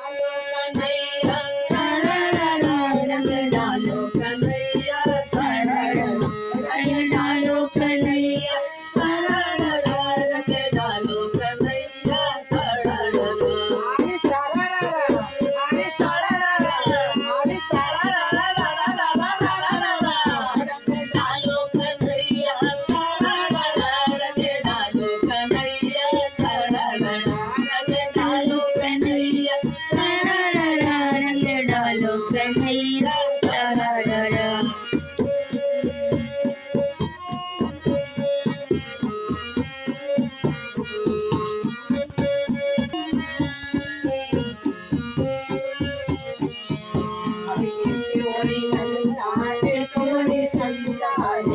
डालो कन्हैया सरळा रंग डालो कन्हैया सरळ रंग डालो कन्हैया सरळ रंग डालो कन्हैया सरळ आणि सरळ आणि सरळ आणि सरळ रंग डालो कन्हैया सरळ रंग डालो कन्हैया सरळ रंग डालो कन्हैया सरळ रंग डालो कन्हैया सरळ एकोरी सविता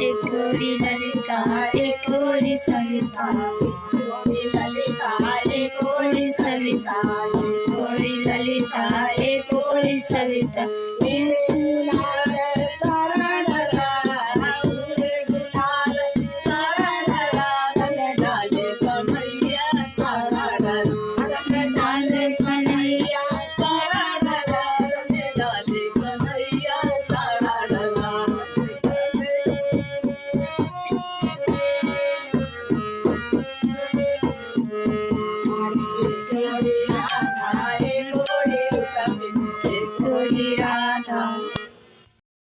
एकोरी ललिता एकोरी सविता एकोरी ललिता एकोरी सविता एकोरी ललिता एकोरी सविता